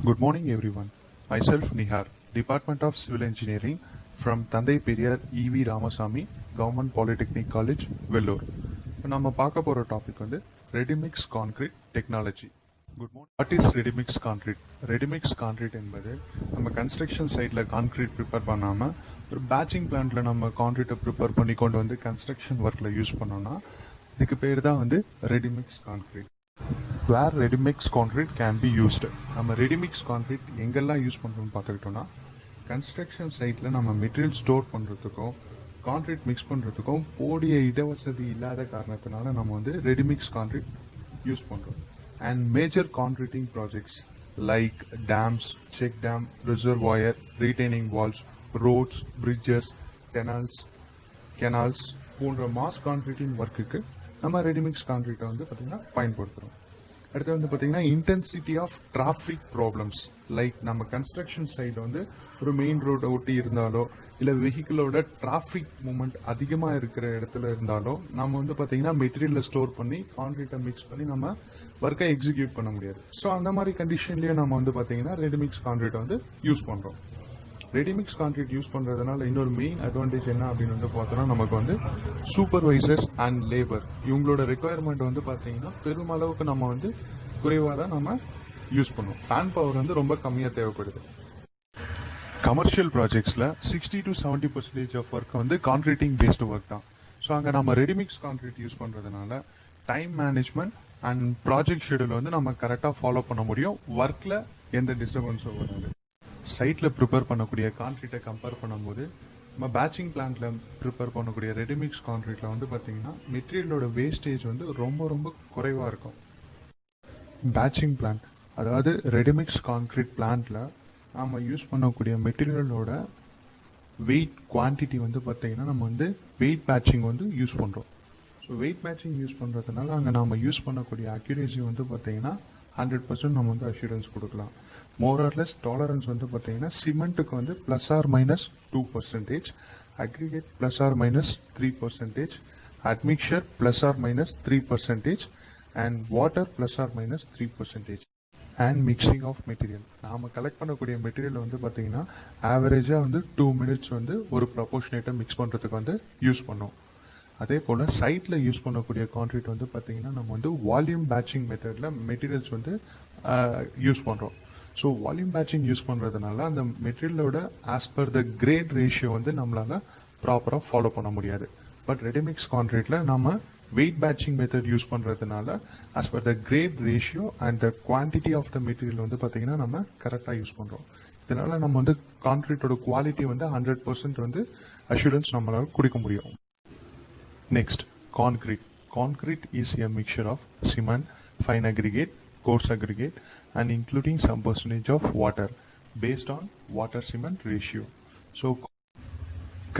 Good morning everyone. Myself Nihar, Department of Civil Engineering from Thandai Periyar E.V. Ramasamy, Government Polytechnic College, Vellore. நம்ம பார்க்க போற topic வந்து ready mix concrete technology. Good morning. What is readymix concrete? Readymix concrete என்பது நம்ம construction சைட்ல concrete prepare பண்ணாம ஒரு patching பிளான்ட்ல நம்ம கான்கிரீட்டை ப்ரிப்பேர் பண்ணி கொண்டு வந்து கன்ஸ்ட்ரக்ஷன் ஒர்க்ல யூஸ் பண்ணோம்னா இதுக்கு பேர் தான் வந்து ready mix concrete. Where ready mix concrete can be used. நம்ம ரெடிமிக்ஸ் கான்கிரீட் எங்கெல்லாம் யூஸ் பண்ணுறோம்னு பார்த்துக்கிட்டோம்னா கன்ஸ்ட்ரக்ஷன் சைட்டில் நம்ம மெட்டீரியல் ஸ்டோர் பண்ணுறதுக்கும் கான்கிரீட் மிக்ஸ் பண்ணுறதுக்கும் போதிய இடவசதி இல்லாத காரணத்தினால நம்ம வந்து ரெடிமிக்ஸ் கான்கிரீட் யூஸ் பண்ணுறோம். And major concreting projects like dams, check dam, reservoir, retaining walls, roads, bridges, canals போன்ற மாஸ் கான்கிரீட்டிங் ஒர்க்குக்கு நம்ம ரெடிமிக்ஸ் கான்கிரீட்டை வந்து பார்த்தீங்கன்னா பயன்படுத்துகிறோம். அடுத்து வந்து பார்த்தீங்கன்னா intensity of traffic problems like நம்ம கன்ஸ்ட்ரக்ஷன் சைடு வந்து ஒரு மெயின் ரோடை ஒட்டி இருந்தாலோ இல்லை வெஹிக்கிளோட டிராஃபிக் மூவ்மெண்ட் அதிகமாக இருக்கிற இடத்துல இருந்தாலோ நம்ம வந்து பார்த்தீங்கன்னா மெட்டீரியலை ஸ்டோர் பண்ணி கான்கிரீட்டை மிக்ஸ் பண்ணி நம்ம ஒர்க்கை எக்ஸிக்யூட் பண்ண முடியாது. ஸோ அந்த மாதிரி கண்டிஷன்லேயே நம்ம வந்து பார்த்தீங்கன்னா ரெடிமிக்ஸ் கான்கிரீட்டை வந்து யூஸ் பண்ணுறோம். ரெடிமிக்ஸ் கான்கிரீட் யூஸ் பண்றதுனால இன்னொரு மெயின் அட்வான்டேஜ் என்ன அப்படின்னு வந்து பார்த்தோம்னா நமக்கு வந்து சூப்பர்வைசர்ஸ் அண்ட் லேபர் இவங்களோட ரெக்குவயர்மெண்ட் வந்து பார்த்தீங்கன்னா பெருமளவுக்கு நம்ம வந்து குறைவாக தான் நம்ம யூஸ் பண்ணுவோம். மேன் பவர் வந்து ரொம்ப கம்மியாக தேவைப்படுது. கமர்ஷியல் ப்ராஜெக்ட்ஸ்ல 60 to 70% ஆஃப் ஒர்க் வந்து கான்கிரீட்டிங் பேஸ்டு ஒர்க் தான். ஸோ அங்கே நம்ம ரெடிமிக்ஸ் கான்கிரீட் யூஸ் பண்றதுனால time management and project schedule வந்து நம்ம கரெக்டாக ஃபாலோ பண்ண முடியும். ஒர்க்ல எந்த டிஸ்டர்பன்ஸும் வராது. சைட்ல ப்ரிப்பேர் பண்ணக்கூடிய கான்கிரீட்டை கம்பேர் பண்ணும்போது நம்ம பேட்சிங் பிளான்ட்ல ப்ரிப்பேர் பண்ணக்கூடிய ரெடிமிக்ஸ் கான்கிரீட்ல வந்து பாத்தீங்கன்னா மெட்டீரியலோட வேஸ்டேஜ் வந்து ரொம்ப ரொம்ப குறைவா இருக்கும். பேட்சிங் பிளான்ட் அதாவது ரெடிமிக்ஸ் கான்கிரீட் பிளான்ட்ல நாம யூஸ் பண்ணக்கூடிய மெட்டீரியலோட வெயிட் குவான்டிட்டி வந்து பாத்தீங்கன்னா நம்ம வந்து வெயிட் பேட்சிங் வந்து யூஸ் பண்றோம். ஸோ வெயிட் பேட்சிங் யூஸ் பண்றதுனால அங்கே நாம யூஸ் பண்ணக்கூடிய அக்யூரேசி வந்து பாத்தீங்கன்னா 100% நம்ம வந்து அஷூரன்ஸ் கொடுக்கலாம். மோர் ஆர்லெஸ் டாலரன்ஸ் வந்து பார்த்தீங்கன்னா சிமெண்ட்டுக்கு வந்து +or-2%, aggregate +or-3%, admixture +or-3%, and water +or-3%. And mixing of material நாம கலெக்ட் பண்ணக்கூடிய மெட்டீரியல் வந்து பார்த்தீங்கன்னா ஆவரேஜா வந்து 2 minutes வந்து ஒரு ப்ரொபோர்ஷனேட்டை மிக்ஸ் பண்றதுக்கு வந்து யூஸ் பண்ணோம். அதே போல சைட்ல யூஸ் பண்ணக்கூடிய கான்கிரீட் வந்து பாத்தீங்கன்னா நம்ம வந்து வால்யூம் பேட்சிங் மெத்தட்ல மெட்டீரியல்ஸ் வந்து யூஸ் பண்றோம். ஸோ வால்யூம் பேட்சிங் யூஸ் பண்றதுனால அந்த மெட்டீரியலோட as per the grade ratio வந்து நம்மளால ப்ராப்பரா ஃபாலோ பண்ண முடியாது. பட் ரெடிமிக்ஸ் கான்கிரீட்ல நம்ம வெயிட் பேட்சிங் மெத்தட் யூஸ் பண்றதுனால as per the grade ratio and the quantity of the material வந்து பாத்தீங்கன்னா நம்ம கரெக்டா யூஸ் பண்றோம். இதனால நம்ம வந்து கான்கிரீட்டோட குவாலிட்டி வந்து 100% வந்து அஷூரன்ஸ் நம்மளால கொடுக்க முடியும். Next, concrete. Concrete is a mixture of cement, fine aggregate, coarse aggregate, and including some percentage of water based on water cement ratio. So,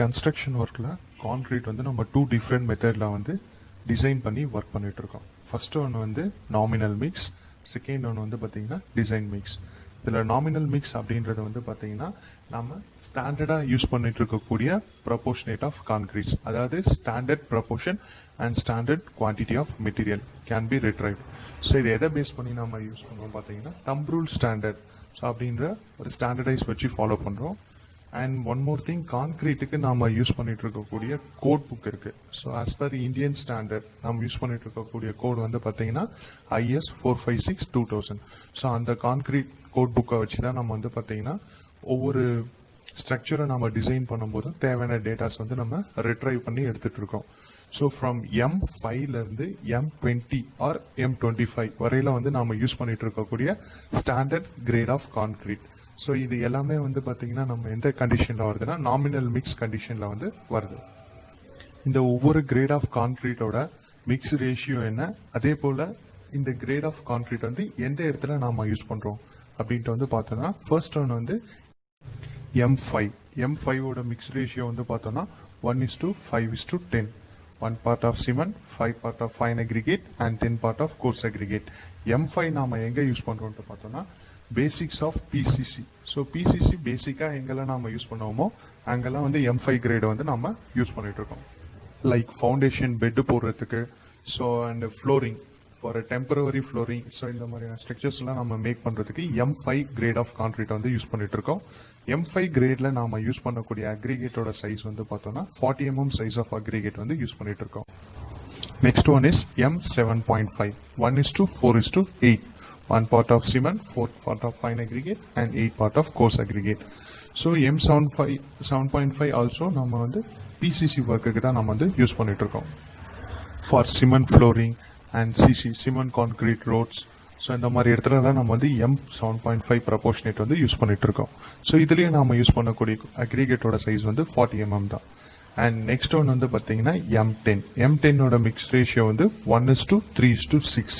construction workல concrete வந்து நம்ம 2 different methodல வந்து டிசைன் பண்ணி ஒர்க் பண்ணிட்டு இருக்கோம். ஃபர்ஸ்ட் ஒன்று வந்து நாமினல் மிக்ஸ், செகண்ட் ஒன்று வந்து பார்த்தீங்கன்னா டிசைன் மிக்ஸ். இதில் நாமினல் மிக்ஸ் அப்படின்றது வந்து பார்த்தீங்கன்னா நம்ம ஸ்டாண்டர்டாக யூஸ் பண்ணிட்டு இருக்கக்கூடிய ப்ரொபோர்ஷனேட் ஆஃப் கான்கிரீட்ஸ், அதாவது standard proportion and standard quantity of material can be retrieve. So இதை எதை பேஸ் பண்ணி நம்ம யூஸ் பண்ணுறோம் பார்த்தீங்கன்னா தம்ப் ரூல் ஸ்டாண்டர்ட் ஸோ அப்படின்ற ஒரு ஸ்டாண்டர்டைஸ் வச்சு ஃபாலோ பண்ணுறோம். அண்ட் ஒன் மோர் திங், கான்கிரீட்டுக்கு நாம யூஸ் பண்ணிட்டு இருக்கக்கூடிய கோட் புக் இருக்கு. So as per Indian standard நம்ம யூஸ் பண்ணிட்டு இருக்கக்கூடிய கோட் வந்து பார்த்தீங்கன்னா IS 456-2000. ஸோ அந்த கான்கிரீட் கோட் புக்கை வச்சு தான் நம்ம வந்து பார்த்தீங்கன்னா ஒவ்வொரு ஸ்ட்ரக்சரை நம்ம டிசைன் பண்ணும்போது தேவையான டேட்டாஸ் வந்து நம்ம ரிட்ரைவ் பண்ணி எடுத்துட்டு இருக்கோம். ஸோ ஃப்ரம் M5ல இருந்து M20 ஆர் M25 வரையில வந்து நாம யூஸ் பண்ணிட்டு இருக்கக்கூடிய standard grade of concrete. So இது எல்லாமே வந்து பார்த்தீங்கன்னா நம்ம எந்த கண்டிஷன்ல வருதுன்னா நாமினல் மிக்ஸ் கண்டிஷன்ல வந்து வருது. இந்த ஒவ்வொரு கிரேட் ஆஃப் கான்கிரீட்டோட மிக்ஸ் ரேஷியோ என்ன, அதே போல இந்த கிரேட் ஆஃப் கான்கிரீட் வந்து எந்த இடத்துல நாம யூஸ் பண்றோம் அப்படின்ட்டு வந்து பார்த்தோம்னா ஃபர்ஸ்ட் ஒன் வந்து M5ஓட மிக்ஸ் ரேஷியோ வந்து பார்த்தோம்னா 1:5:10. 1 part of cement, 5 part of fine aggregate and 10 part of coarse aggregate. M5 நாம எங்க யூஸ் பண்றோம்னு பார்த்தோம்னா basics of PCC. So PCC பேசிக்கா எங்கெல்லாம் நாம யூஸ் பண்ணுவோமோ அங்கெல்லாம் வந்து M5 கிரேட் வந்து நம்ம யூஸ் பண்ணிட்டு இருக்கோம். லைக் ஃபவுண்டேஷன் பெட் போடுறதுக்கு, so and for temporary flooring. So இந்த மாதிரியான ஸ்ட்ரக்சர்ஸ்லாம் நம்ம மேக் பண்ணுறதுக்கு M5 கிரேட் ஆஃப் கான்கிரீட் வந்து யூஸ் பண்ணிட்டு இருக்கோம். M5 கிரேட்ல நாம யூஸ் பண்ணக்கூடிய அக்ரிகேட்டோட சைஸ் வந்து பார்த்தோம்னா 40 mm சைஸ் ஆஃப் அக்ரிகேட் வந்து யூஸ் பண்ணிட்டு இருக்கோம். Next one is M7.5. 1:4:8. 1 part of cement, 4 part of fine aggregate, and 8 part of coarse aggregate. So M7.5 also நம்ம வந்து PCC work தான் நம்ம வந்து யூஸ் பண்ணிட்டு இருக்கோம். For cement flooring and CC, cement concrete roads. So இந்த மாதிரி இடத்துல தான் நம்ம வந்து M7.5 ப்ரொபோர்ஷனேட் வந்து யூஸ் பண்ணிட்டு இருக்கோம். ஸோ இதுலயே நாம யூஸ் பண்ணக்கூடிய அக்ரிகேட்டோட சைஸ் வந்து 40 mm தான். அண்ட் நெக்ஸ்ட் ஒன் வந்து பார்த்தீங்கன்னா M10 மிக்ஸ் ரேஷியோ வந்து 1:3:6.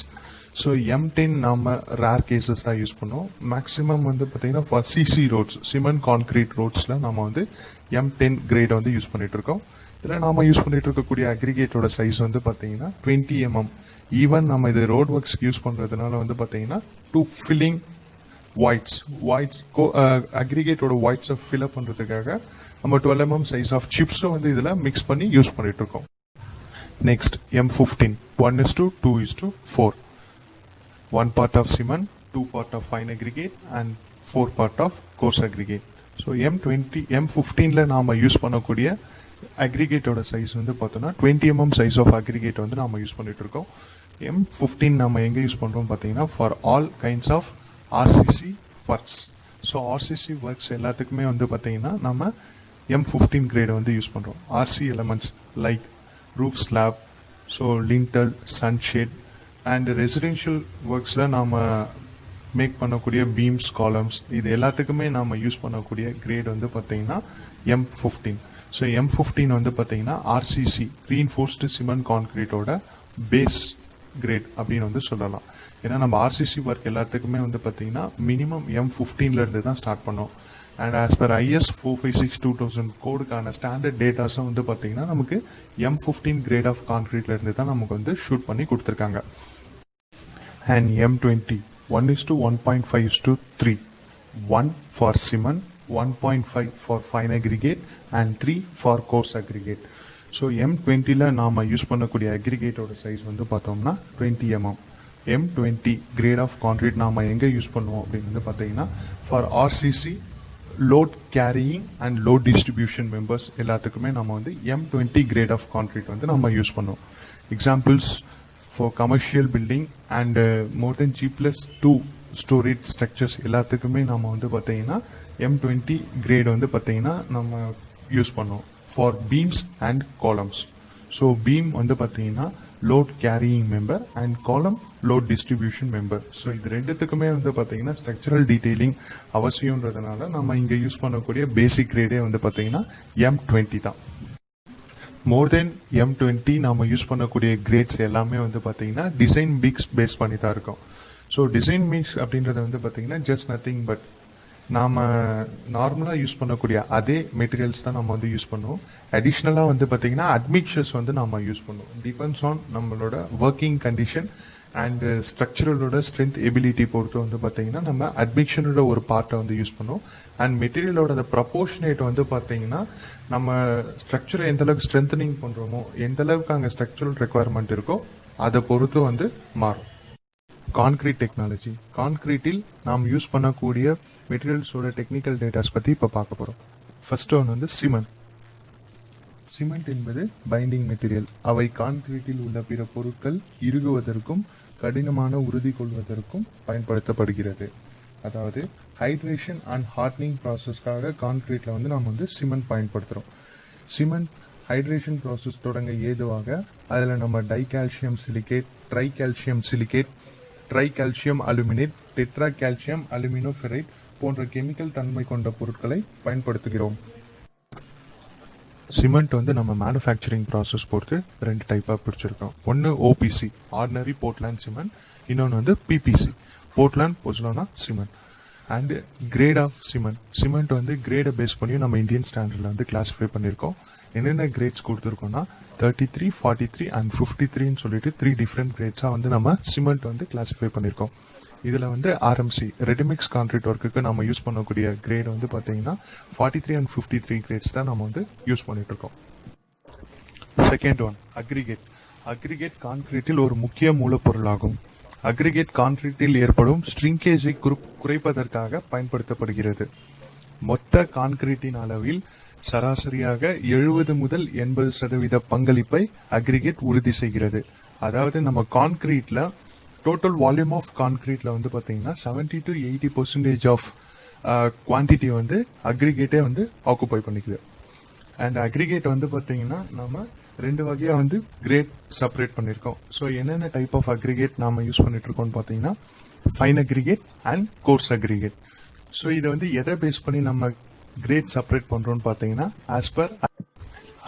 ஸோ M10 நாம ரேர் கேசஸ் தான் யூஸ் பண்ணுவோம். மேக்ஸிமம் வந்து பார்த்தீங்கன்னா for CC roads, cement concrete ரோட்ஸ்ல நம்ம வந்து M10 கிரேட் வந்து யூஸ் பண்ணிட்டு இருக்கோம். இதில் நாம யூஸ் பண்ணிட்டு இருக்கக்கூடிய அக்ரிகேட்டோட சைஸ் வந்து பார்த்தீங்கன்னா 20 mm. ஈவன் நம்ம இது ரோட் ஒர்க்ஸ் யூஸ் பண்றதுனால வந்து பார்த்தீங்கன்னா டு ஃபில்லிங் வாய்ட்ஸ் அக்ரிகேட்டோட வாய்ட்ஸை ஃபில் அப் பண்றதுக்காக நம்ம 12 mm சைஸ் ஆஃப் சிப்ஸும் வந்து இதில் மிக்ஸ் பண்ணி யூஸ் பண்ணிட்டு இருக்கோம். Next M15 1:2:4. 1 part of cement, 2 part of fine aggregate, and 4 part of coarse aggregate. So M15ல நாம யூஸ் பண்ணக்கூடிய அக்ரிகேட்டோட சைஸ் வந்து பார்த்தோம்னா 20 mm சைஸ் ஆஃப் அக்ரிகேட் வந்து நாம யூஸ் பண்ணிட்டு இருக்கோம். M15 நம்ம எங்க யூஸ் பண்றோம் பார்த்தீங்கன்னா for all kinds of RCC works. So RCC works எல்லாத்துக்குமே வந்து பார்த்தீங்கன்னா நம்ம M15 கிரேட் வந்து யூஸ் பண்றோம். RC elements like roof slab, so lintel, sunshade and residential ஒர்க்ஸ்ல நாம மேக் பண்ணக்கூடிய பீம்ஸ், காலம்ஸ், இது எல்லாத்துக்குமே நாம யூஸ் பண்ணக்கூடிய கிரேட் வந்து பார்த்தீங்கன்னா M15. ஸோ M15 வந்து பார்த்தீங்கன்னா RCC ரீஇன்ஃபோர்ஸ்டு சிமெண்ட் கான்கிரீட்டோட பேஸ் கிரேட் அப்படின்னு வந்து சொல்லலாம். ஏன்னா நம்ம RCC ஒர்க் எல்லாத்துக்குமே வந்து பார்த்தீங்கன்னா மினிமம் M15ல இருந்து தான் ஸ்டார்ட் பண்ணோம். அண்ட் ஆஸ் பர் IS 456-2000 கோடுக்கான ஸ்டாண்டர்ட் டேட்டாஸும் வந்து பார்த்தீங்கன்னா நமக்கு M15 கிரேட் ஆஃப் கான்கிரீட்ல இருந்து தான் நமக்கு வந்து ஷூட் பண்ணி கொடுத்துருக்காங்க. And M20 1:1.5:3. 1 for cement, 1.5 for fine aggregate, and 3 for coarse aggregate. So M20ல நாம யூஸ் பண்ணக்கூடிய அக்ரிகேட்டோட சைஸ் வந்து பார்த்தோம்னா 20 mm. M20 great of concrete நாம எங்க யூஸ் பண்ணுவோம் அப்படின்னு வந்து பார்த்தீங்கன்னா for RCC load carrying and load distribution members எல்லாத்துக்குமே நம்ம வந்து M20 கிரேட் ஆஃப் கான்கிரீட் வந்து நம்ம யூஸ் பண்ணுவோம். Examples for commercial building and more then G+2 storage structures எல்லாத்துக்குமே நம்ம வந்து பார்த்தீங்கன்னா M20 கிரேட் வந்து பார்த்தீங்கன்னா நம்ம யூஸ் பண்ணுவோம் for beams and columns. So beam வந்து பார்த்தீங்கன்னா load carrying member and column load distribution member. So இது ரெண்டுத்துக்குமே வந்து பார்த்தீங்கன்னா ஸ்ட்ரக்சரல் டீடைலிங் அவசியம்ன்றதுனால நம்ம இங்கே யூஸ் பண்ணக்கூடிய பேசிக் கிரேடே வந்து பார்த்தீங்கன்னா M20 தான். மோர் தென் M20 நாம யூஸ் பண்ணக்கூடிய கிரேட்ஸ் எல்லாமே வந்து பார்த்தீங்கன்னா டிசைன் மிக்ஸ் பேஸ் பண்ணி தான் இருக்கும். ஸோ டிசைன் மிக்ஸ் அப்படின்றது வந்து பார்த்தீங்கன்னா ஜஸ்ட் நத்திங் பட் நாம நார்மலா யூஸ் பண்ணக்கூடிய அதே மெட்டீரியல்ஸ் தான் நம்ம வந்து யூஸ் பண்ணுவோம். அடிஷ்னலா வந்து பாத்தீங்கன்னா அட்மிக்சர்ஸ் வந்து நம்ம யூஸ் பண்ணுவோம். டிபெண்ட்ஸ் ஆன் நம்மளோட ஒர்க்கிங் கண்டிஷன் அண்ட் ஸ்ட்ரக்சரலோட ஸ்ட்ரென்த் எபிலிட்டி பொறுத்து வந்து பாத்தீங்கன்னா நம்ம அட்மிக்ஷனோட ஒரு பார்ட்டை வந்து யூஸ் பண்ணுவோம். அண்ட் மெட்டீரியலோட ப்ரொபோர்ஷனேட் வந்து பாத்தீங்கன்னா நம்ம ஸ்ட்ரக்சரை எந்த அளவுக்கு ஸ்ட்ரென்தனிங் பண்றோமோ, எந்த அளவுக்கு அங்கே ஸ்ட்ரக்சரல் ரெக்குவயர்மெண்ட் இருக்கோ அதை பொறுத்து வந்து மாறும். Concrete technology. கான்கிரீட்டில் நாம் யூஸ் பண்ணக்கூடிய மெட்டீரியல்ஸோட டெக்னிக்கல் டேட்டாஸ் பத்தி இப்ப பார்க்க போறோம். ஃபர்ஸ்ட் ஒன் வந்து சிமெண்ட். சிமெண்ட் என்பது பைண்டிங் மெட்டீரியல். அவை கான்கிரீட்டில் உள்ள பிற பொருட்கள் இறுகுவதற்கும் கடினமான உறுதி கொள்வதற்கும் பயன்படுத்தப்படுகிறது. அதாவது ஹைட்ரேஷன் அண்ட் ஹார்ட்னிங் ப்ராசஸ்க்காக கான்கிரீட்ல வந்து நாம் வந்து சிமெண்ட் பயன்படுத்துறோம். சிமெண்ட் ஹைட்ரேஷன் ப்ராசஸ் தொடங்க ஏதுவாக அதில் நம்ம dicalcium silicate, tricalcium silicate, tricalcium aluminate, tetra calcium aluminoferrite போன்ற கெமிக்கல் தன்மை கொண்ட பொருட்களை பயன்படுத்துகிறோம். சிமெண்ட் வந்து நம்ம மேனுஃபேக்சரிங் ப்ராசஸ் பொறுத்து 2 டைப்பா பிரிச்சிருக்கோம். ஒன்னு OPC ஆர்டினரி போர்ட்லேண்ட் சிமெண்ட், இன்னொன்று வந்து PPC Portland pozzolana cement. And grade of cement. Cement வந்து கிரேடை பேஸ் பண்ணி நம்ம இந்தியன் ஸ்டாண்டர்ட்ல வந்து கிளாஸிஃபை பண்ணியிருக்கோம். என்னென்ன கிரேட்ஸ் கொடுத்துருக்கோம்னா 33, 43 அண்ட் 53 சொல்லிட்டு 3 டிஃப்ரெண்ட் கிரேட்ஸா வந்து நம்ம சிமெண்ட் வந்து கிளாஸிஃபை பண்ணியிருக்கோம். இதுல வந்து RMC ரெடிமிக்ஸ் கான்கிரீட் ஒர்க்குக்கு நம்ம யூஸ் பண்ணக்கூடிய கிரேட் வந்து பாத்தீங்கன்னா 43 and 53 கிரேட்ஸ் தான் நம்ம வந்து யூஸ் பண்ணிட்டு இருக்கோம். Second one aggregate. அக்ரிகேட் கான்கிரீட்டில் ஒரு முக்கிய மூலப்பொருளாகும். அக்ரிகேட் கான்கிரீட்டில் ஏற்படும் ஸ்ட்ரிங்கேஜை குறைப்பதற்காக பயன்படுத்தப்படுகிறது. மொத்த கான்கிரீட்டின் அளவில் சராசரியாக 70 முதல் 80% பங்களிப்பை அக்ரிகேட் உறுதி செய்கிறது. அதாவது நம்ம கான்கிரீட்ல டோட்டல் வால்யூம் ஆஃப் கான்கிரீட்ல வந்து பாத்தீங்கன்னா 70 to 80% ஆஃப் குவான்டிட்டி வந்து அக்ரிகேட்டே வந்து ஆக்குபை பண்ணிக்குது. அண்ட் அக்ரிகேட் வந்து பாத்தீங்கன்னா நம்ம ரெண்டு வகையா வந்து கிரேட் செப்பரேட் பண்ணிருக்கோம். ஸோ என்னென்ன டைப் ஆஃப் அக்ரிகேட் நாம யூஸ் பண்ணிட்டு இருக்கோம்னு பாத்தீங்கன்னா fine aggregate and course aggregate. So இதை வந்து எதை பேஸ் பண்ணி நம்ம கிரேட் செப்பரேட் பண்றோம்னு பாத்தீங்கன்னா as per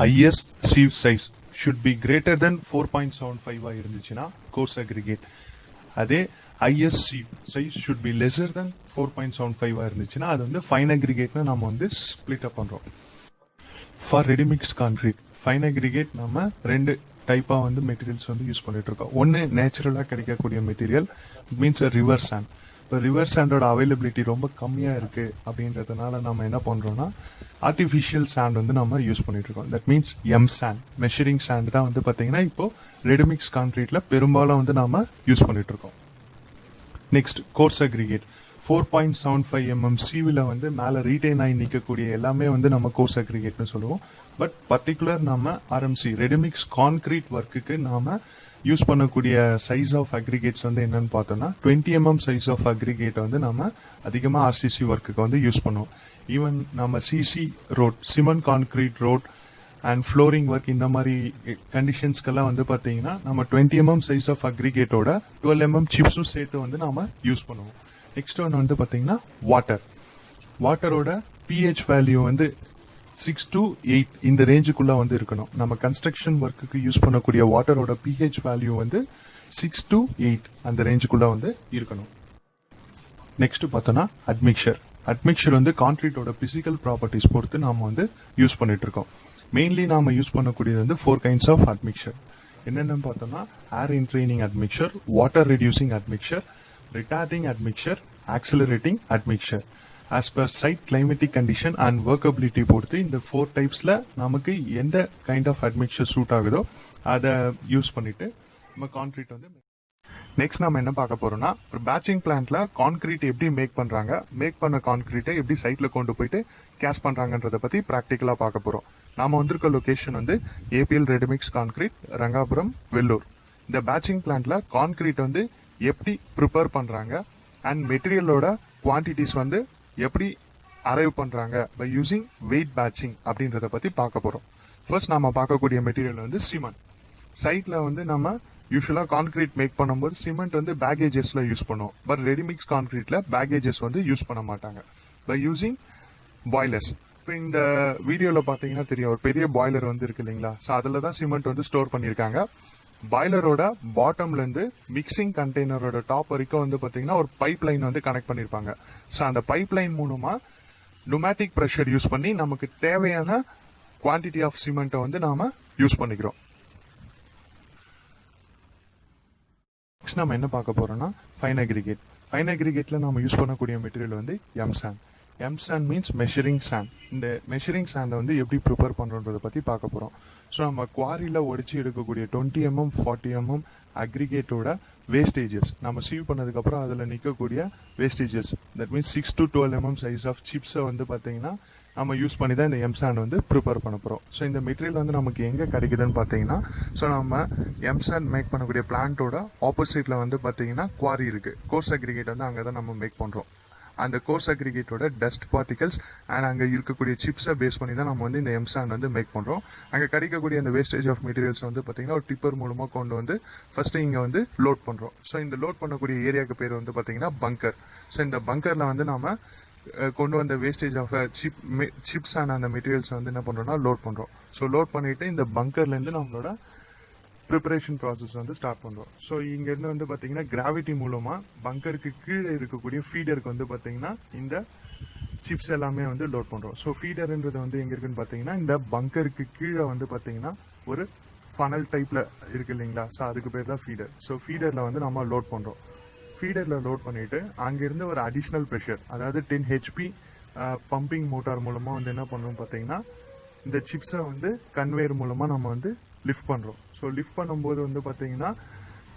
IS sieve size should be greater than 4.75 இருந்துச்சுன்னா கோர்ஸ் அக்ரிகேட். அதே IS sieve size should be lesser than 4.75 இருந்துச்சுன்னா அது வந்து ஃபைன் அக்ரிகேட்னு நம்ம வந்து ஸ்பிளிட் அப் பண்றோம். For readymix concrete fine aggregate நம்ம ரெண்டு டைப்பா வந்து மெட்டீரியல்ஸ் வந்து யூஸ் பண்ணிட்டு இருக்கோம். ஒன்னு நேச்சுரலா கிடைக்கக்கூடிய மெட்டீரியல் மீன்ஸ் ரிவர் சாண்ட். இப்போ ரிவர் சாண்டோட அவைலபிலிட்டி ரொம்ப கம்மியா இருக்கு அப்படின்றதுனால நம்ம என்ன பண்றோம்னா ஆர்டிபிஷியல் சாண்ட் வந்து நம்ம யூஸ் பண்ணிட்டு இருக்கோம். That means M sand measuring sand தான் வந்து பாத்தீங்கன்னா இப்போ ரெடிமிக்ஸ் கான்கிரீட்ல பெரும்பாலும் வந்து நாம யூஸ் பண்ணிட்டு இருக்கோம். நெக்ஸ்ட் கோர்ஸ் அக்ரிகேட் 4.75 mm சீவில வந்து மேல ரீடைன் ஆகி நிக்கக்கூடிய எல்லாமே வந்து நம்ம கோர்ஸ் அக்ரிகேட்னு சொல்லுவோம். பட் பர்டிகுலர் நம்ம ஆர்எம்சி ரெடிமிக்ஸ் கான்கிரீட் ஒர்க்குக்கு நாம யூஸ் பண்ணக்கூடிய சைஸ் ஆஃப் அக்ரிகேட்ஸ் வந்து என்னன்னு பார்த்தோம்னா 20 mm சைஸ் ஆஃப் அக்ரிகேட் வந்து நம்ம அதிகமா ஆர்சிசி ஒர்க்குக்கு வந்து யூஸ் பண்ணுவோம். ஈவன் நம்ம CC road cement concrete road and flooring work இந்த மாதிரி கண்டிஷன்ஸ்க்கெல்லாம் வந்து பாத்தீங்கன்னா நம்ம 20 mm சைஸ் ஆஃப் அக்ரிகேட்டோட 12 mm சிப்ஸும் சேர்த்து வந்து நாம யூஸ் பண்ணுவோம். நெக்ஸ்ட் ஒன் வந்து பாத்தீங்கன்னா வாட்டரோட pH வேல்யூ வந்து 6 to 8 இந்த ரேஞ்சுக்குள்ள வந்து இருக்கணும். நம்ம கன்ஸ்ட்ரக்ஷன் ஒர்க்குக்கு யூஸ் பண்ணக்கூடிய வாட்டரோட pH வேல்யூ வந்து 6 to 8 அந்த ரேஞ்சுக்குள்ள வந்து இருக்கணும். நெக்ஸ்ட் பார்த்தோம்னா அட்மிக்சர் வந்து கான்கிரீட்டோட பிசிக்கல் ப்ராப்பர்ட்டிஸ் பொறுத்து நாம வந்து யூஸ் பண்ணிட்டு இருக்கோம். மெயின்லி நாம யூஸ் பண்ணக்கூடியது வந்து 4 kinds ஆஃப் அட்மிக்சர். என்னென்னு பார்த்தோம்னா air entraining admixture, water reducing admixture, retarding admixture, accelerating admixture. As per site climatic condition and workability பொறுத்து இந்த 4 டைப்ஸ்ல நமக்கு எந்த கைண்ட் ஆஃப் admixture சூட் ஆகுதோ அதை யூஸ் பண்ணிட்டு நம்ம கான்கிரீட் வந்து நெக்ஸ்ட் நம்ம என்ன பார்க்க போறோம்னா ஒரு பேட்சிங் பிளான்ட்ல கான்கிரீட் எப்படி மேக் பண்ண கான்கிரீட்டை எப்படி சைட்ல கொண்டு போயிட்டு கேஷ் பண்றாங்கன்றத பத்தி பிராக்டிகலா பார்க்க போறோம். நாம வந்திருக்க லொகேஷன் வந்து APL ready mix concrete, Rangapuram, Vellur. இந்த பேட்சிங் பிளான்ட்ல கான்கிரீட் வந்து எப்படி ப்ரிப்பேர் பண்றாங்க அண்ட் மெட்டீரியலோட குவான்டிட்டிஸ் வந்து எப்படி அரைவ் பண்றாங்க பை யூசிங் வெயிட் பேட்சிங் அப்படின்றத பத்தி பார்க்க போறோம். ஃபர்ஸ்ட் நாம பார்க்கக்கூடிய மெட்டீரியல் வந்து சிமெண்ட். சைட்ல வந்து நம்ம யூஸ்வலா கான்கிரீட் மேக் பண்ணும்போது சிமெண்ட் வந்து பேக்கேஜஸ்ல யூஸ் பண்ணுவோம். பட் ரெடிமிக்ஸ் கான்கிரீட்ல பேக்கேஜஸ் வந்து யூஸ் பண்ண மாட்டாங்க பை யூசிங் பாய்லர்ஸ். இப்போ இந்த வீடியோல பாத்தீங்கன்னா தெரியும் ஒரு பெரிய பாய்லர் வந்து இருக்கு இல்லைங்களா? ஸோ அதுல தான் சிமெண்ட் வந்து ஸ்டோர் பண்ணிருக்காங்க. பாய்லரோட பாட்டம்ல இருந்து மிக்சிங் கண்டெய்னரோட டாப் வரைக்கும் வந்து பாத்தீங்கன்னா ஒரு பைப் லைன் வந்து கனெக்ட் பண்ணிருப்பாங்க. சோ அந்த பைப் லைன் மூலமா நுமேட்டிக் பிரஷர் யூஸ் பண்ணி நமக்கு தேவையான குவான்டிட்டி ஆஃப் சிமெண்ட்டை வந்து நாம யூஸ் பண்ணிக்கிறோம். நெக்ஸ்ட் நம்ம என்ன பார்க்க போறோம்னா ஃபைன் அக்ரிகேட்ல நாம யூஸ் பண்ணக்கூடிய மெட்டீரியல் வந்து M sand means measuring sand. இந்த மெஷரிங் சாண்டை வந்து எப்படி ப்ரிப்பேர் பண்றோன்றத பத்தி பார்க்க போறோம். ஸோ நம்ம குவாரியில ஒடிச்சு எடுக்கக்கூடிய 20 mm 40 mm அக்ரிகேட்டோட வேஸ்டேஜஸ் நம்ம சீவ் பண்ணதுக்கு அப்புறம் அதுல நிக்கக்கூடிய wastages that means 6 to 12 mm size of சிப்ஸை வந்து பாத்தீங்கன்னா நம்ம யூஸ் பண்ணி தான் இந்த எம் சாண்ட் வந்து ப்ரிப்பேர் பண்ண போறோம். ஸோ இந்த மெட்டீரியல் வந்து நமக்கு எங்க கிடைக்குதுன்னு பாத்தீங்கன்னா ஸோ நம்ம எம் சாண்ட் மேக் பண்ணக்கூடிய பிளான்ட்டோட ஆப்போசிட்ல வந்து பாத்தீங்கன்னா குவாரி இருக்கு. கோர்ஸ் அக்ரிகேட் வந்து அங்கதான் நம்ம மேக் பண்றோம். அந்த கோர்ஸ் அக்ரிகேட்டோட டஸ்ட் பார்ட்டிகல்ஸ் அண்ட் அங்க இருக்கக்கூடிய சிப்ஸை பேஸ் பண்ணி தான் நம்ம வந்து இந்த எம் சாண்ட் வந்து மேக் பண்றோம். அங்க கிடைக்கக்கூடிய அந்த வேஸ்டேஜ் ஆஃப் மெட்டீரியல்ஸ் வந்து பாத்தீங்கன்னா ஒரு டிப்பர் மூலமா கொண்டு வந்து ஃபர்ஸ்ட் இங்க வந்து லோட் பண்றோம். ஸோ இந்த லோட் பண்ணக்கூடிய ஏரியாவுக்கு பேர் வந்து பாத்தீங்கன்னா பங்கர். ஸோ இந்த பங்கர்ல வந்து நாம கொண்டு வந்த வேஸ்டேஜ் ஆஃப் சிப்ஸ் அண்ட் அந்த மெட்டீரியல்ஸ் வந்து என்ன பண்றோம்னா லோட் பண்றோம். ஸோ லோட் பண்ணிட்டு இந்த பங்கர்ல இருந்து நம்மளோட ப்ரிப்பரேஷன் ப்ராசஸ் வந்து ஸ்டார்ட் பண்றோம். ஸோ இங்க இருந்து வந்து பாத்தீங்கன்னா கிராவிட்டி மூலமா பங்கருக்கு கீழே இருக்கக்கூடிய ஃபீடருக்கு வந்து பாத்தீங்கன்னா இந்த சிப்ஸ் எல்லாமே வந்து லோட் பண்றோம். ஸோ ஃபீடர்ன்றது வந்து எங்க இருக்குன்னு பாத்தீங்கன்னா இந்த பங்கருக்கு கீழே வந்து பாத்தீங்கன்னா ஒரு ஃபனல் டைப்ல இருக்கு இல்லைங்களா? ஸோ அதுக்கு பேர் தான் ஃபீடர். ஸோ ஃபீடர்ல வந்து நம்ம லோட் பண்றோம். ஃபீடர்ல லோட் பண்ணிட்டு அங்கிருந்து ஒரு அடிஷனல் ப்ரெஷர் அதாவது 10 HP பம்பிங் மோட்டார் மூலமா வந்து என்ன பண்ணுவோம் பாத்தீங்கன்னா இந்த சிப்ஸை வந்து கன்வேயர் மூலமா நம்ம வந்து லிஃப்ட் பண்றோம். ஸோ லிஃப்ட் பண்ணும்போது வந்து பார்த்தீங்கன்னா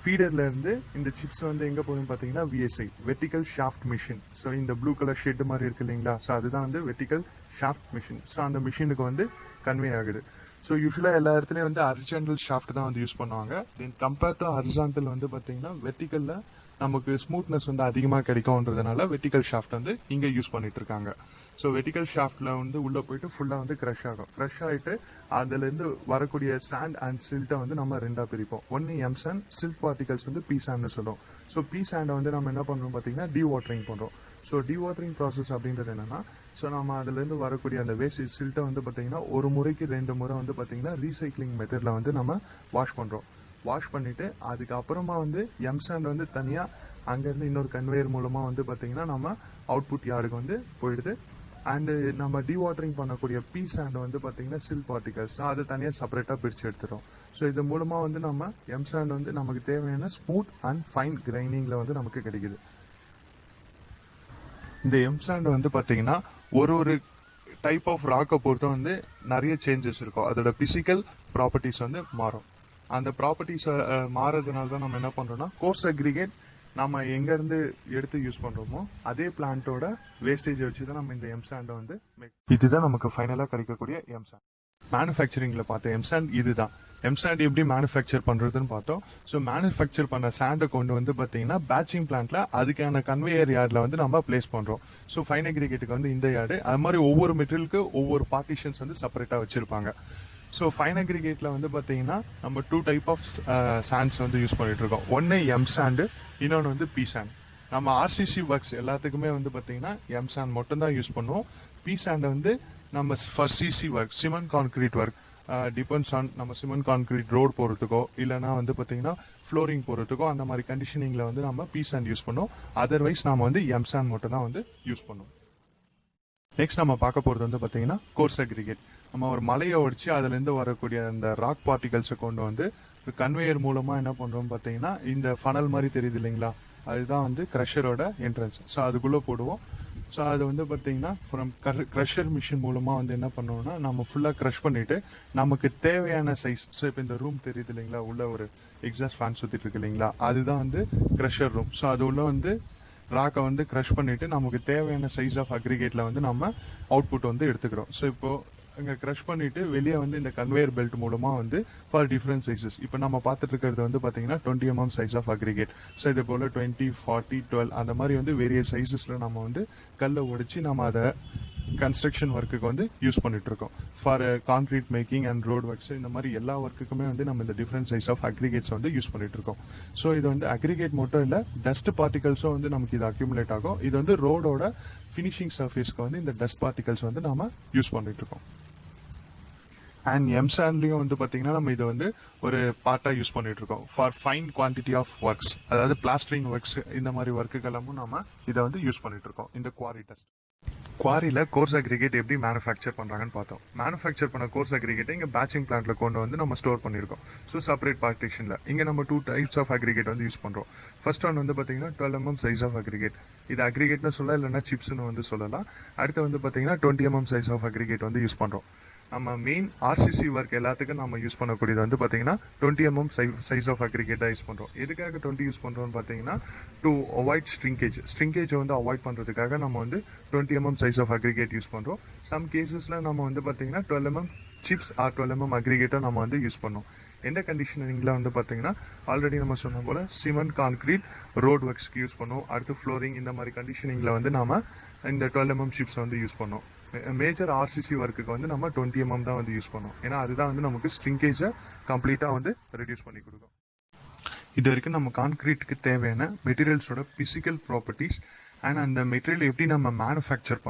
ஃபீடர்ல இருந்து இந்த சிப்ஸ் வந்து எங்க போகுதுன்னு பார்த்தீங்கன்னா VSI vertical shaft machine. So இந்த ப்ளூ கலர் ஷெட் மாதிரி இருக்கு இல்லைங்களா, ஸோ அதுதான் வந்து வெர்டிகல் ஷாஃப்ட் மிஷின். ஸோ அந்த மிஷினுக்கு வந்து கன்வே ஆகுது. ஸோ யூஸ்வலாக எல்லா இடத்துலையும் வந்து ஹரிசாண்டல் ஷாஃப்ட் தான் வந்து யூஸ் பண்ணுவாங்க. தென் கம்பேர்ட் டு ஹரிசாண்டல் வந்து பார்த்தீங்கன்னா வெர்டிகல்ல நமக்கு ஸ்மூத்னஸ் வந்து அதிகமாக கிடைக்கும்ன்றதுனால வெர்டிகல் ஷாஃப்ட் வந்து இங்க யூஸ் பண்ணிட்டு இருக்காங்க. ஸோ வெர்டிகல் ஷாஃப்ட்ல வந்து உள்ள போயிட்டு ஃபுல்லா வந்து கிரஷ் ஆகும். கிரஷ் ஆயிட்டு அதுல இருந்து வரக்கூடிய சாண்ட் அண்ட் சில்ட்டை வந்து நம்ம ரெண்டா பிரிப்போம். ஒன்னு எம் சாண்ட், சில்ட் பார்ட்டிகல்ஸ் வந்து பி சாண்ட்னு சொல்லுவோம். ஸோ பி சாண்டை வந்து நம்ம என்ன பண்றோம் பாத்தீங்கன்னா டீ வாட்டரிங் பண்றோம். ஸோ டீ வாட்டரிங் ப்ராசஸ் அப்படின்றது என்னன்னா, ஸோ நம்ம அதுல இருந்து வரக்கூடிய அந்த வேஸ்ட் சில்ட்டை வந்து பாத்தீங்கன்னா ஒரு முறைக்கு 2 முறை வந்து பாத்தீங்கன்னா ரீசைக்ளிங் மெத்தட்ல வந்து நம்ம வாஷ் பண்றோம். வாஷ் பண்ணிட்டு அதுக்கப்புறமா வந்து எம் சாண்ட் வந்து தனியா அங்கிருந்து இன்னொரு கன்வேயர் மூலமா வந்து பாத்தீங்கன்னா நம்ம அவுட்புட் யார்டுக்கு வந்து போயிடுது. அண்ட் நம்ம டீவாட்டரிங் பண்ணக்கூடிய பி சாண்ட் வந்து பாத்தீங்கன்னா சில் பார்ட்டிகல்ஸ் அதை தனியாக செப்பரேட்டா பிரிச்சு எடுத்துரும். ஸோ இது மூலமா வந்து நம்ம எம் சாண்ட் வந்து நமக்கு தேவையான ஸ்மூத் அண்ட் ஃபைன் கிரைண்டிங்ல வந்து நமக்கு கிடைக்குது. இந்த எம் சாண்ட் வந்து பாத்தீங்கன்னா ஒரு டைப் ஆஃப் ராக்கை பொறுத்த வந்து நிறைய சேஞ்சஸ் இருக்கும். அதோட பிசிக்கல் ப்ராப்பர்ட்டிஸ் வந்து மாறும். அந்த ப்ராப்பர்ட்டிஸ் மாறதுனால தான் நம்ம என்ன பண்றோம்னா கோர்ஸ் அக்ரிகேட் நம்ம எங்க இருந்து எடுத்து யூஸ் பண்றோமோ அதே பிளான்ட்டோட வேஸ்டேஜ் வச்சு தான் நம்ம இந்த எம் சாண்டை வந்து இதுதான் நமக்கு ஃபைனலா கிடைக்கக்கூடிய எம் சாண்ட். மேனுஃபேக்சரிங்ல பார்த்த எம் சாண்ட் இதுதான். எம் சாண்ட் எப்படி மேனுஃபேக்சர் பண்றதுன்னு பார்த்தோம். ஸோ மேனுஃபேக்சர் பண்ண சாண்டை கொண்டு வந்து பாத்தீங்கன்னா பேட்சிங் பிளான்ட்ல அதுக்கான கன்வேயர் யார்ட்ல வந்து நம்ம பிளேஸ் பண்றோம். ஸோ ஃபைன் அக்ரிகேட்டுக்கு வந்து இந்த யார்டு, அது மாதிரி ஒவ்வொரு மெட்டீரியலுக்கு ஒவ்வொரு பார்ட்டிஷன்ஸ் வந்து செப்பரேட்டா வச்சிருப்பாங்க. ஸோ ஃபைன் அக்ரிகேட்ல வந்து பாத்தீங்கன்னா நம்ம 2 டைப் ஆஃப் சாண்ட்ஸ் வந்து யூஸ் பண்ணிட்டு இருக்கோம். ஒன்னு எம் சாண்டு, இன்னொன்று வந்து பி சாண்ட். நம்ம ஆர்சிசி ஒர்க்ஸ் எல்லாத்துக்குமே வந்து பாத்தீங்கன்னா எம் சாண்ட் மட்டும் தான் யூஸ் பண்ணுவோம். பி சாண்டை வந்து நம்ம for CC work, cement concrete work depends on நம்ம சிமெண்ட் கான்கிரீட் ரோடு போறதுக்கோ இல்லைன்னா வந்து பாத்தீங்கன்னா ஃப்ளோரிங் போறதுக்கோ அந்த மாதிரி கண்டிஷனிங்ல வந்து நம்ம பி சாண்ட் யூஸ் பண்ணுவோம். அதர்வைஸ் நாம வந்து எம் சாண்ட் மட்டும் தான் வந்து யூஸ் பண்ணுவோம். நெக்ஸ்ட் நம்ம பார்க்க போறது வந்து பாத்தீங்கன்னா கோர்ஸ் அக்ரிகேட். நம்ம ஒரு மலையை ஒடிச்சு அதுல இருந்து வரக்கூடிய அந்த ராக் பார்ட்டிகல்ஸை கொண்டு வந்து கன்வேயர் மூலமா என்ன பண்றோம் பாத்தீங்கன்னா இந்த ஃபனல் மாதிரி தெரியுது இல்லைங்களா, அதுதான் வந்து கிரஷரோட என்ட்ரன்ஸ். ஸோ அதுக்குள்ள போடுவோம். ஸோ அது வந்து பாத்தீங்கன்னா ஃப்ரம் கிரஷர் மிஷின் மூலமா வந்து என்ன பண்ணுவோம்னா நம்ம ஃபுல்லா கிரஷ் பண்ணிட்டு நமக்கு தேவையான சைஸ். ஸோ இப்போ இந்த ரூம் தெரியுது இல்லைங்களா, உள்ள ஒரு எக்ஸாஸ்ட் ஃபேன் சுத்திட்டு இருக்கு இல்லைங்களா, அதுதான் வந்து கிரஷர் ரூம். ஸோ அது உள்ள வந்து ராக்கை வந்து கிரஷ் பண்ணிட்டு நமக்கு தேவையான சைஸ் ஆஃப் அக்ரிகேட்ல வந்து நம்ம அவுட்புட் வந்து எடுத்துக்கிறோம். ஸோ இப்போ இங்க கிரஷ் பண்ணிட்டு வெளியே வந்து இந்த கன்வேயர் பெல்ட் மூலமா வந்து ஃபார் டிஃபரெண்ட் சைசஸ். இப்போ நம்ம பார்த்துட்டு இருக்கிறது வந்து பாத்தீங்கன்னா 20 mm size of aggregate. So இது போல 20, 40, 12 அந்த மாதிரி வந்து வேரியஸ் சைசஸ்ல நம்ம வந்து கல்லை உடைச்சு நம்ம அதை கன்ஸ்ட்ரக்ஷன் ஒர்க்குக்கு வந்து யூஸ் பண்ணிட்டு இருக்கோம். For concrete making and road works இந்த மாதிரி எல்லா ஒர்க்குக்குமே வந்து நம்ம இந்த டிஃபரெண்ட் சைஸ் ஆஃப் அக்ரிகேட்ஸ் வந்து யூஸ் பண்ணிட்டு இருக்கோம். ஸோ இது வந்து அக்ரிகேட் மட்டும் இல்ல, டஸ்ட் பார்ட்டிகல்ஸும் வந்து நமக்கு இது அக்யூமுலேட் ஆகும். இது வந்து ரோடோட ஃபினிஷிங் சர்ஃபேஸ்க்கு வந்து இந்த டஸ்ட் பார்ட்டிகல்ஸ் வந்து நாம யூஸ் பண்ணிட்டு இருக்கோம். அண்ட் எம் சாண்ட்லயும் வந்து பாத்தீங்கன்னா நம்ம இதை வந்து ஒரு பார்ட்டா யூஸ் பண்ணிட்டு இருக்கோம் for fine quantity of works, அதாவது பிளாஸ்டரிங் ஒர்க்ஸ் இந்த மாதிரி ஒர்க்குகளும் நம்ம இதை வந்து யூஸ் பண்ணிட்டு இருக்கோம். இந்த குவாரி டெஸ்ட் குவாரியில கோர்ஸ் அக்ரிகேட் எப்படி மேனுஃபேக்சர் பண்றாங்கன்னு பார்த்தோம். மேனுஃபேக்சர் பண்ண கோர்ஸ் அக்ரிகேட்டை இங்க பேட்சிங் பிளான்ட்ல கொண்டு வந்து நம்ம ஸ்டோர் பண்ணிருக்கோம். ஸோ செப்பரேட் பார்ட்டிஷன்ல இங்க நம்ம 2 டைப்ஸ் ஆஃப் அக்ரிகேட் வந்து யூஸ் பண்றோம். ஃபர்ஸ்ட் ஒன் வந்து பாத்தீங்கன்னா 12 mm சைஸ் ஆஃப் அக்ரிகேட். இது அக்ரிகேட்னு சொல்லலாம், இல்லைன்னா சிப்ஸ்னு வந்து சொல்லலாம். அடுத்து வந்து பாத்தீங்கன்னா 20 mm சைஸ் ஆஃப் அக்ரிகேட் வந்து யூஸ் பண்றோம். நம்ம மெயின் ஆர்சிசி ஒர்க் எல்லாத்துக்கும் நம்ம யூஸ் பண்ணக்கூடியது வந்து பாத்தீங்கன்னா 20 mm சைஸ் ஆஃப் அக்ரிகேட் தான் யூஸ் பண்றோம். எதுக்காக 20 யூஸ் பண்றோம்னு பாத்தீங்கன்னா டு அவாய்ட் ஸ்ட்ரிங்கேஜ் வந்து அவாய்ட் பண்றதுக்காக நம்ம வந்து 20 mm size of aggregate use பண்றோம். சம் கேசஸ்ல நம்ம வந்து பாத்தீங்கன்னா 12 mm சிப்ஸ் ஆர் 12 mm அக்ரிகேட்டை நம்ம வந்து யூஸ் பண்ணோம். எந்த கண்டிஷனிங்ல வந்து பாத்தீங்கன்னா ஆல்ரெடி நம்ம சொன்ன போல சிமெண்ட் கான்கிரீட் ரோட் ஒர்க்ஸ்க்கு யூஸ் பண்ணோம். அடுத்து ஃப்ளோரிங் இந்த மாதிரி கண்டிஷனிங்ல வந்து நாம இந்த 12 mm சிப்ஸ் வந்து யூஸ் பண்ணோம். மேஜர் ஆர்சிசி ஒர்க்குக்கு வந்து நம்ம 20 mm தான் வந்து யூஸ் பண்ணோம். ஏன்னா அதுதான் வந்து நமக்கு ஸ்ட்ரிங்கேஜை கம்ப்ளீட்டா வந்து ரெடியூஸ் பண்ணி கொடுக்கும். இது வரைக்கும் நம்ம கான்கிரீட்டுக்கு தேவையான மெட்டீரியல்ஸோட பிசிக்கல் ப்ராப்பர்ட்டிஸ் அண்ட் அந்த மெட்டீரியல் எப்படி நம்ம மேனுஃபேக்சர்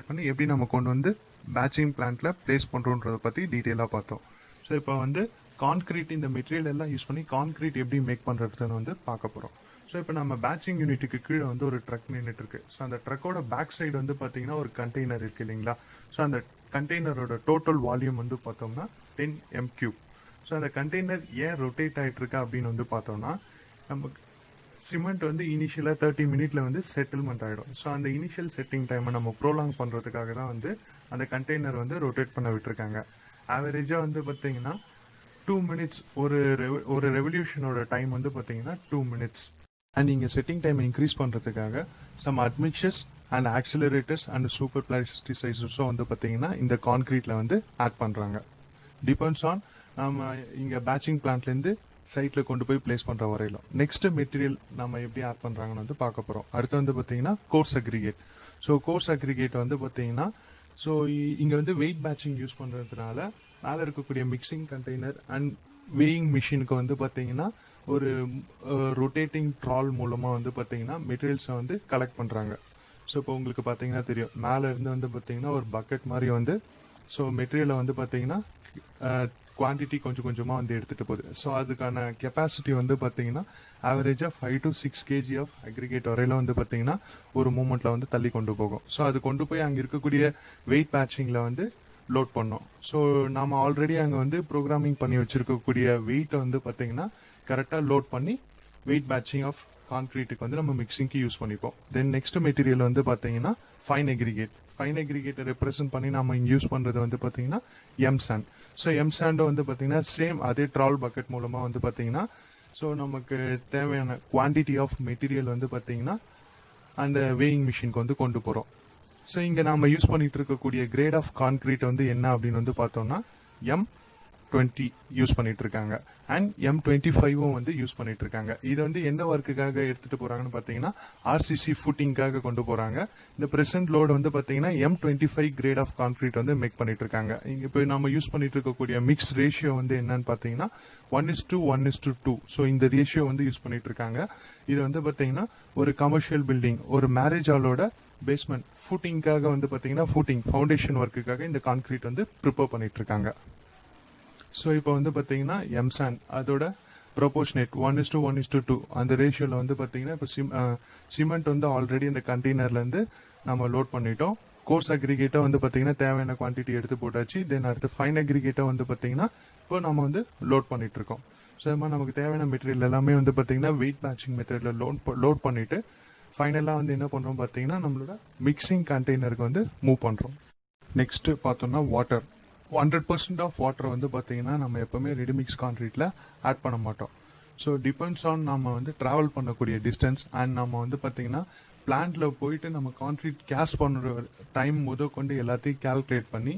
பண்ணி எப்படி நம்ம கொண்டு வந்து பேட்சிங் பிளான்ட்ல பிளேஸ் பண்றோன்றதை பத்தி டீட்டெயிலா பார்த்தோம். ஸோ இப்போ வந்து கான்கிரீட் இந்த மெட்டீரியல் எல்லாம் யூஸ் பண்ணி கான்கிரீட் எப்படி மேக் பண்றதுன்னு வந்து பார்க்க போறோம். ஸோ இப்போ நம்ம பேட்சிங் யூனிட்டுக்கு கீழே வந்து ஒரு ட்ரக் நின்றுட்டு இருக்கு. ஸோ அந்த ட்ரக்கோட பேக் சைடு வந்து பார்த்தீங்கன்னா ஒரு கண்டெய்னர் இருக்கு இல்லைங்களா. ஸோ அந்த கண்டெய்னரோட டோட்டல் வால்யூம் வந்து பார்த்தோம்னா 10 m3. ஸோ அந்த கண்டெய்னர் ஏன் ரொட்டேட் ஆயிட்டு இருக்கா அப்படின்னு வந்து பார்த்தோம்னா நம்ம சிமெண்ட் வந்து இனிஷியலா 30 minutes வந்து செட்டில்மெண்ட் ஆயிடும். ஸோ அந்த இனிஷியல் செட்டிங் டைமை நம்ம ப்ரோலாங் பண்றதுக்காக தான் வந்து அந்த கண்டெய்னர் வந்து ரொட்டேட் பண்ண விட்டுருக்காங்க. ஆவரேஜா வந்து பார்த்தீங்கன்னா 2 மினிட்ஸ் ஒரு ரெவல்யூஷனோட டைம் வந்து பார்த்தீங்கன்னா 2 மினிட்ஸ். அண்ட் நீங்கள் செட்டிங் டைம் இன்க்ரீஸ் பண்ணுறதுக்காக some admixtures and ஆக்சிலரேட்டர்ஸ் and super பிளாஸ்டிசைசர்ஸும் வந்து பார்த்தீங்கன்னா இந்த கான்கிரீட்ல வந்து ஆட் பண்ணுறாங்க. டிபெண்ட்ஸ் ஆன் நம்ம இங்கே பேட்சிங் பிளான்ட்லேருந்து சைட்டில் கொண்டு போய் பிளேஸ் பண்ணுற வரையிலும். நெக்ஸ்ட் மெட்டீரியல் நம்ம எப்படி ஆட் பண்ணுறாங்கன்னு வந்து பார்க்க போகிறோம். அடுத்து வந்து பார்த்தீங்கன்னா course aggregate. So course aggregate வந்து பார்த்தீங்கன்னா ஸோ இங்கே வந்து வெயிட் பேட்சிங் யூஸ் பண்ணுறதுனால மேலே இருக்கக்கூடிய மிக்சிங் கண்டெய்னர் அண்ட் வெயிங் மிஷினுக்கு வந்து பார்த்தீங்கன்னா ஒரு ரொட்டேட்டிங் ட்ரால் மூலமாக வந்து பார்த்தீங்கன்னா மெட்டீரியல்ஸை வந்து கலெக்ட் பண்ணுறாங்க. ஸோ இப்போ உங்களுக்கு பார்த்தீங்கன்னா தெரியும், மேலே இருந்து வந்து பார்த்தீங்கன்னா ஒரு பக்கெட் மாதிரி வந்து ஸோ மெட்டீரியலை வந்து பார்த்தீங்கன்னா குவான்டிட்டி கொஞ்சம் கொஞ்சமாக வந்து எடுத்துகிட்டு போகுது. ஸோ அதுக்கான கெப்பாசிட்டி வந்து பார்த்தீங்கன்னா ஆவரேஜாக 5 to 6 kg ஆஃப் அக்ரிகேட் வரையில வந்து பார்த்தீங்கன்னா ஒரு மூமெண்ட்டில் வந்து தள்ளி கொண்டு போகும். ஸோ அது கொண்டு போய் அங்கே இருக்கக்கூடிய வெயிட் பேட்சிங்கில் வந்து லோட் பண்ணோம். ஸோ நாம் ஆல்ரெடி அங்கே வந்து ப்ரோக்ராமிங் பண்ணி வச்சிருக்கக்கூடிய வெயிட்டை வந்து பார்த்தீங்கன்னா கரெக்டாக லோட் பண்ணி வெயிட் பேட்சிங் ஆஃப் கான்கிரீட்டுக்கு வந்து நம்ம மிக்சிங்க்கு யூஸ் பண்ணிப்போம். தென் நெக்ஸ்ட் மெட்டீரியல் வந்து பார்த்தீங்கன்னா ஃபைன் அக்ரிகேட். ஃபைன் அக்ரிகேட்டை ரெப்ரசென்ட் பண்ணி நம்ம இங்கே யூஸ் பண்ணுறது வந்து பார்த்தீங்கன்னா எம் சாண்ட். ஸோ எம் சாண்டை வந்து பார்த்தீங்கன்னா சேம் அதே ட்ரால் பக்கெட் மூலமாக வந்து பார்த்தீங்கன்னா ஸோ நமக்கு தேவையான குவான்டிட்டி ஆஃப் மெட்டீரியல் வந்து பார்த்தீங்கன்னா அந்த வேயிங் மிஷினுக்கு வந்து கொண்டு போகிறோம். ஸோ இங்கே நம்ம யூஸ் பண்ணிட்டு இருக்கக்கூடிய கிரேட் ஆஃப் கான்கிரீட் வந்து என்ன அப்படின்னு வந்து பார்த்தோம்னா M20 யூஸ் பண்ணிட்டு இருக்காங்க அண்ட் M25 வந்து யூஸ் பண்ணிட்டு இருக்காங்க. இது வந்து எந்த ஒர்க்குக்காக எடுத்துட்டு போறாங்கன்னு பாத்தீங்கன்னா ஆர்சிசி ஃபுட்டிங்காக கொண்டு போறாங்க. இந்த பிரசன்ட் லோடு வந்து பாத்தீங்கன்னா M25 கிரேட் ஆஃப் கான்கிரீட் வந்து மேக் பண்ணிட்டு இருக்காங்க. இங்க இப்போ நம்ம யூஸ் பண்ணிட்டு இருக்கக்கூடிய மிக்ஸ் ரேஷியோ வந்து என்னன்னு பாத்தீங்கன்னா 1:1:2. ஸோ இந்த ரேஷியோ வந்து யூஸ் பண்ணிட்டு இருக்காங்க. இது வந்து பாத்தீங்கன்னா ஒரு கமர்ஷியல் பில்டிங், ஒரு மேரேஜ் ஹாலோட பேஸ்மெண்ட் ஃபுட்டிங்காக வந்து பாத்தீங்கன்னா ஃபவுண்டேஷன் ஒர்க்குக்காக இந்த கான்கிரீட் வந்து ப்ரிப்பேர் பண்ணிட்டு இருக்காங்க. ஸோ இப்போ வந்து பார்த்தீங்கன்னா எம்சாண்ட் அதோட ப்ரொபோர்ஷனேட் 1:1:2 அந்த ரேஷியோவில் வந்து பார்த்தீங்கன்னா இப்போ சிமெண்ட் வந்து ஆல்ரெடி இந்த கண்டெய்னர்லேருந்து நம்ம லோட் பண்ணிட்டோம். கோர்ஸ் அக்ரிகேட்டை வந்து பார்த்தீங்கன்னா தேவையான குவான்டிட்டி எடுத்து போட்டாச்சு. தென் அடுத்து ஃபைன் அக்ரிகேட்டை வந்து பார்த்தீங்கன்னா இப்போ நம்ம வந்து லோட் பண்ணிட்டு இருக்கோம். ஸோ இது மாதிரி நமக்கு தேவையான மெட்டீரியல் எல்லாமே வந்து பார்த்தீங்கன்னா வெயிட் பேட்சிங் மெத்தடில் லோட் பண்ணிட்டு ஃபைனலாக வந்து என்ன பண்ணுறோம் பார்த்தீங்கன்னா நம்மளோட மிக்சிங் கண்டெய்னருக்கு வந்து மூவ் பண்ணுறோம். நெக்ஸ்ட் பார்த்தோம்னா வாட்டர். 100% ஆஃப் வாட்டர் வந்து பார்த்தீங்கன்னா நம்ம எப்பவுமே ரெடிமிக்ஸ் கான்கிரீட்ல ஆட் பண்ண மாட்டோம். ஸோ டிபெண்ட்ஸ் ஆன் நம்ம வந்து டிராவல் பண்ணக்கூடிய டிஸ்டன்ஸ் அண்ட் நம்ம வந்து பார்த்தீங்கன்னா பிளான்ட்ல போயிட்டு நம்ம கான்கிரீட் கேஸ் பண்ணுற டைம் கொண்டு எல்லாத்தையும் கால்குலேட் பண்ணி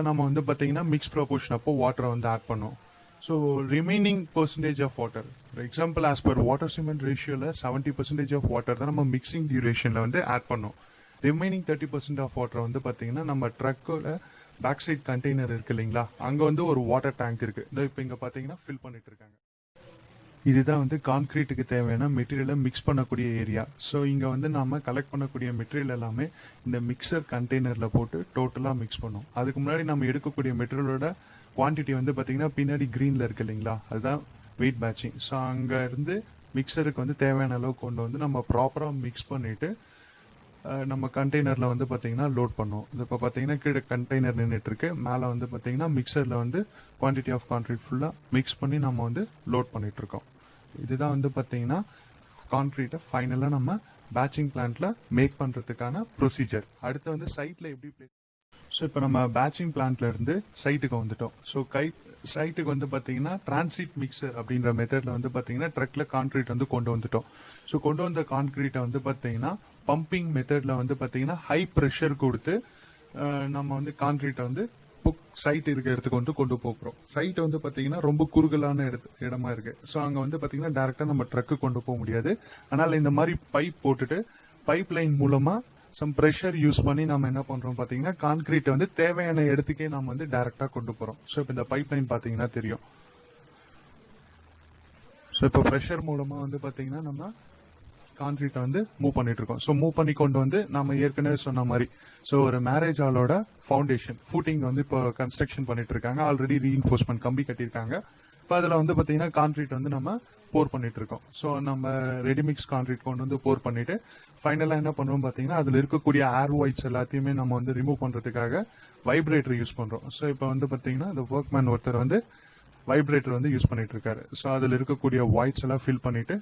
நம்ம வந்து பார்த்தீங்கன்னா மிக்ஸ் ப்ரொபோர்ஷன் அப்போ வாட்டரை வந்து ஆட் பண்ணுவோம். So remaining percentage of water, for example as per water cement ரேஷியோல 70% ஆஃப் வாட்டர் தான் நம்ம மிக்சிங் டியூரேஷன்ல வந்து ஆட் பண்ணோம். ரிமைனிங் 30% ஆஃப் வாட்டர் வந்து பார்த்தீங்கன்னா நம்ம ட்ரக்கோட பேக் சைட் கண்டெய்னர் இருக்கு இல்லைங்களா, அங்க வந்து ஒரு வாட்டர் டேங்க் இருக்கு. இப்போ இங்க பாத்தீங்கன்னா ஃபில் பண்ணிட்டு இருக்காங்க. இதுதான் வந்து கான்கிரீட்டுக்கு தேவையான மெட்டீரியலை மிக்ஸ் பண்ணக்கூடிய ஏரியா. ஸோ இங்க வந்து நாம கலெக்ட் பண்ணக்கூடிய மெட்டீரியல் எல்லாமே இந்த மிக்சர் கண்டெய்னர்ல போட்டு டோட்டலா மிக்ஸ் பண்ணும். அதுக்கு முன்னாடி நம்ம எடுக்கக்கூடிய மெட்டீரியலோட குவான்டிட்டி வந்து பாத்தீங்கன்னா பின்னாடி கிரீன்ல இருக்கு இல்லைங்களா, அதுதான் வெயிட் பேட்சிங். ஸோ அங்க இருந்து மிக்சருக்கு வந்து தேவையான அளவு கொண்டு வந்து நம்ம ப்ராப்பரா மிக்ஸ் பண்ணிட்டு நம்ம கண்டெய்னர்ல வந்து பாத்தீங்கன்னா லோட் பண்ணுவோம். இப்போ பாத்தீங்கன்னா கீழே கண்டெய்னர் நின்றுட்டு இருக்கு, மேல வந்து பாத்தீங்கன்னா மிக்சர்ல வந்து குவான்டிட்டி ஆஃப் கான்கிரீட் ஃபுல்லா மிக்ஸ் பண்ணி நம்ம வந்து லோட் பண்ணிட்டு இருக்கோம். இதுதான் வந்து பாத்தீங்கன்னா கான்கிரீட்டை ஃபைனலா நம்ம பேட்சிங் பிளான்ட்ல மேக் பண்றதுக்கான ப்ரொசீஜர். அடுத்து வந்து சைட்ல எப்படி பிளேஸ். ஸோ இப்போ நம்ம பேட்சிங் பிளான்ட்ல இருந்து சைட்டுக்கு வந்துட்டோம். ஸோ சைட்டுக்கு வந்து பாத்தீங்கன்னா டிரான்சிட் மிக்சர் அப்படின்ற மெத்தட்ல வந்து பாத்தீங்கன்னா ட்ரக்ல கான்கிரீட் வந்து கொண்டு வந்துட்டோம். ஸோ கொண்டு வந்த கான்கிரீட்டை வந்து பாத்தீங்கன்னா பம்பிங் மெத்தட்ல வந்து பாத்தீங்கன்னா ஹை ப்ரெஷர் கொடுத்து நம்ம வந்து கான்கிரீட்டை வந்து சைட் இருக்க இடத்துக்கு வந்து கொண்டு போகிறோம். சைட் வந்து பாத்தீங்கன்னா ரொம்ப குறுகலான இடமா இருக்கு. ஸோ அங்க வந்து பாத்தீங்கன்னா டைரக்டா நம்ம ட்ரக்கு கொண்டு போக முடியாது. அதனால இந்த மாதிரி பைப் போட்டுட்டு பைப் லைன் மூலமா சம் ப்ரெஷர் யூஸ் பண்ணி நம்ம என்ன பண்றோம் பாத்தீங்கன்னா கான்கிரீட் வந்து தேவையான இடத்துக்கே நம்ம வந்து டைரக்டா கொண்டு போறோம். ஸோ இப்போ இந்த பைப் லைன் பாத்தீங்கன்னா தெரியும். ஸோ இப்போ ப்ரெஷர் மூலமா வந்து பாத்தீங்கன்னா நம்ம கான்கிரீட்டை வந்து மூவ் பண்ணிட்டு இருக்கோம். ஸோ மூவ் பண்ணி கொண்டு வந்து நம்ம ஏற்கனவே சொன்ன மாதிரி ஸோ ஒரு மேரேஜ் ஹாலோட ஃபவுண்டேஷன் ஃபூட்டிங் வந்து இப்போ கன்ஸ்ட்ரக்ஷன் பண்ணிட்டு இருக்காங்க. ஆல்ரெடி ரீஇன்ஃபோர்ஸ்மெண்ட் கம்பி கட்டியிருக்காங்க. இப்போ அதில் வந்து பார்த்தீங்கன்னா கான்கிரீட் வந்து நம்ம போர் பண்ணிட்டு இருக்கோம். ஸோ நம்ம ரெடிமிக்ஸ் கான்கிரீட் கொண்டு வந்து போர் பண்ணிட்டு ஃபைனலாக என்ன பண்ணுவோம் பார்த்தீங்கன்னா அதில் இருக்கக்கூடிய ஏர் வாய்ட்ஸ் எல்லாத்தையுமே நம்ம வந்து ரிமூவ் பண்ணுறதுக்காக வைப்ரேட்டர் யூஸ் பண்ணுறோம். ஸோ இப்போ வந்து பார்த்தீங்கன்னா இந்த ஒர்க்மேன் ஒருத்தர் வந்து வைப்ரேட்டர் வந்து யூஸ் பண்ணிட்டு இருக்காரு. ஸோ அதில் இருக்கக்கூடிய வாய்ட்ஸ் எல்லாம் ஃபில் பண்ணிட்டு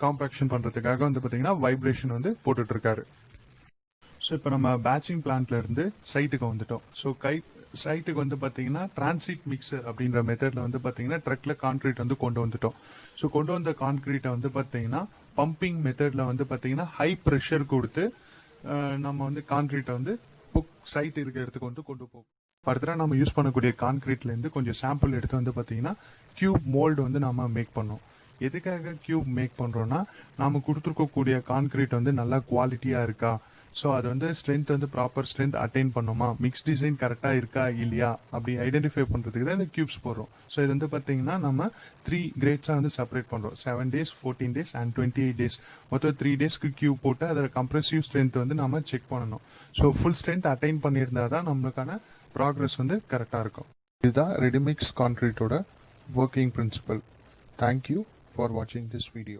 காம்பாக்ஷன் பண்றதுக்காக வந்து பாத்தீங்கன்னா வைப்ரேஷன் வந்து போட்டுட்டு இருக்காரு. ஸோ இப்போ நம்ம பேட்சிங் பிளான்ட்ல இருந்து சைட்டுக்கு வந்துட்டோம். ஸோ சைட்டுக்கு வந்து பாத்தீங்கன்னா டிரான்சிட் மிக்சர் அப்படின்ற மெத்தட்ல வந்து பாத்தீங்கன்னா ட்ரக்ல கான்கிரீட் வந்து கொண்டு வந்துட்டோம். ஸோ கொண்டு வந்த கான்கிரீட்டை வந்து பாத்தீங்கன்னா பம்பிங் மெத்தட்ல வந்து பாத்தீங்கன்னா ஹை ப்ரெஷர் கொடுத்து நம்ம வந்து கான்கிரீட்டை வந்து சைட் இருக்கிற இடத்துக்கு வந்து கொண்டு போகும். ஃபர்தரா நம்ம யூஸ் பண்ணக்கூடிய கான்கிரீட்ல இருந்து கொஞ்சம் சாம்பிள் எடுத்து வந்து பாத்தீங்கன்னா கியூப் மோல்டு வந்து நம்ம மேக் பண்ணோம். எதுக்காக கியூப் மேக் பண்றோம்னா நாம கொடுத்துருக்கக்கூடிய கான்கிரீட் வந்து நல்லா குவாலிட்டியா இருக்கா, ஸோ அது வந்து ஸ்ட்ரென்த் வந்து ப்ராப்பர் ஸ்ட்ரென்த் அட்டைன் பண்ணுமா, மிக்ஸ் டிசைன் கரெக்டா இருக்கா இல்லையா அப்படி ஐடென்டிஃபை பண்றதுக்கு தான் இந்த கியூப்ஸ் போடுறோம். ஸோ இது வந்து பாத்தீங்கன்னா நம்ம 3 கிரேட்ஸா வந்து செப்பரேட் பண்றோம். 7 days, 14 days அண்ட் 28 days. மொத்தம் 3 டேஸ்க்கு கியூப் போட்டு அதோட கம்ப்ரெசிவ் ஸ்ட்ரென்த் வந்து நம்ம செக் பண்ணணும். ஸோ ஃபுல் ஸ்ட்ரென்த் அட்டைன் பண்ணியிருந்தா தான் நம்மளுக்கான ப்ராக்ரஸ் வந்து கரெக்டா இருக்கும். இதுதான் ரெடிமிக்ஸ் கான்கிரீட்டோட working principle. Thank you for watching this video.